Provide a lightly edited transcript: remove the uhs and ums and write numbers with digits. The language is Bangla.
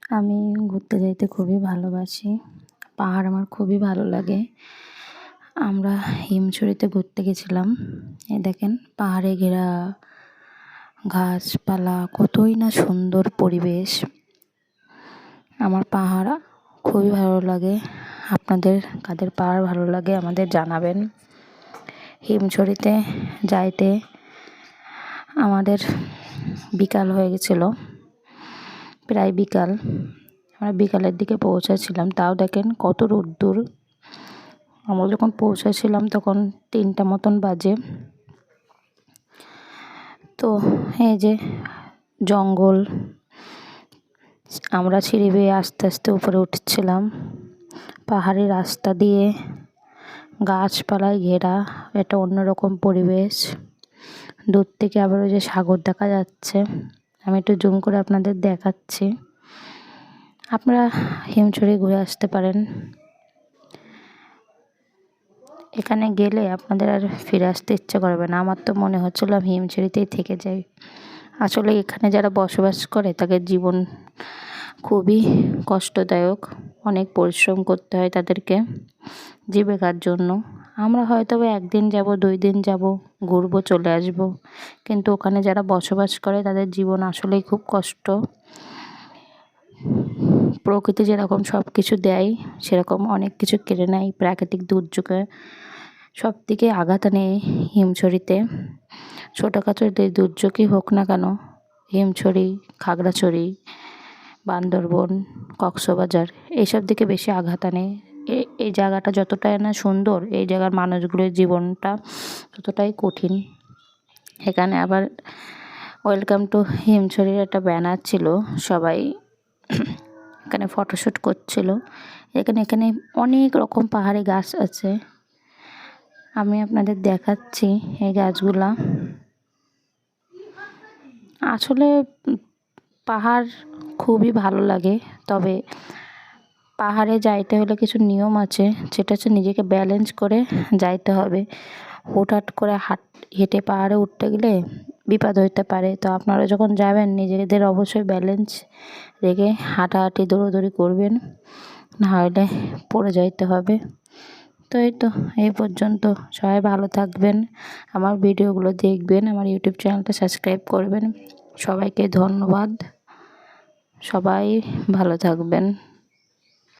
আমি ঘুরতে যাইতে খুবই ভালোবাসি। পাহাড় আমার খুবই ভালো লাগে। আমরা হিমছড়িতে ঘুরতে গেছিলাম। এই দেখেন পাহাড়ে ঘেরা গাছপালা, কতই না সুন্দর পরিবেশ। আমার পাহাড় খুবই ভালো লাগে। আপনাদের কাদের পাহাড় ভালো লাগে আমাদের জানাবেন। হিমছড়িতে যাইতে আমাদের বিকাল হয়ে গেছিলো, প্রায় বিকাল। আমরা বিকালের দিকে পৌঁছেছিলাম, তাও দেখেন কত রোদ্দুর। আমরা যখন পৌঁছেছিলাম তখন 3টা মতন বাজে। তো এই যে জঙ্গল, আমরা সিঁড়ি বেয়ে আস্তে আস্তে উপরে উঠছিলাম। পাহাড়ি রাস্তা দিয়ে গাছপালায় ঘেরা একটা অন্যরকম পরিবেশ। দূর থেকে আবার ওই যে সাগর দেখা যাচ্ছে। আমি একটু জুম করে আপনাদের দেখাচ্ছি। আপনারা হিমছড়ি ঘুরে আসতে পারেন। এখানে গেলে আপনাদের আর ফিরে আসতে ইচ্ছে করবে না। আমার তো মনে হচ্ছিল আমি হিমছড়িতেই থেকে যাই। আসলে এখানে যারা বসবাস করে তাদের জীবন খুবই কষ্টদায়ক। অনেক পরিশ্রম করতে হয় তাদেরকে জীবিকার জন্য। আমরা হয়তো একদিন যাব, 2 দিন যাব, ঘুরবো, চলে আসব। কিন্তু ওখানে যারা বসবাস করে তাদের জীবন আসলেই খুব কষ্ট। প্রকৃতি যেরকম সব কিছু দেয়, সেরকম অনেক কিছু কেড়ে নেয়। প্রাকৃতিক দুর্যোগে সবদিকে আঘাত আনে হিমছড়িতে। ছোটোখাটো দুর্যোগই হোক না কেন, হিমছড়ি, খাগড়াছড়ি, বান্দরবন, কক্সবাজার এইসব দিকে বেশি আঘাত আনে। এই জায়গাটা যতটাই না সুন্দর, এই জায়গার মানুষগুলোর জীবনটা ততটাই কঠিন। এখানে আবার ওয়েলকাম টু হিমছড়ির একটা ব্যানার ছিল, সবাই এখানে ফটোশ্যুট করছিল। এখানে অনেক রকম পাহাড়ি গাছ আছে। আমি আপনাদের দেখাচ্ছি এই গাছগুলা। আসলে পাহাড় খুবই ভালো লাগে, তবে পাহাড়ে যাইতে হলে কিছু নিয়ম আছে। সেটা হচ্ছে নিজেকে ব্যালেন্স করে যাইতে হবে। হুটহাট করে হেঁটে পাহাড়ে উঠতে গেলে বিপদ হইতে পারে। তো আপনারা যখন যাবেন নিজেদের অবশ্যই ব্যালেন্স রেখে হাঁটাহাঁটি, দৌড়াদৌড়ি করবেন, নাহলে পড়ে যাইতে হবে। তো এই পর্যন্ত। সবাই ভালো থাকবেন, আমার ভিডিওগুলো দেখবেন, আমার ইউটিউব চ্যানেলটা সাবস্ক্রাইব করবেন। সবাইকে ধন্যবাদ। সবাই ভালো থাকবেন।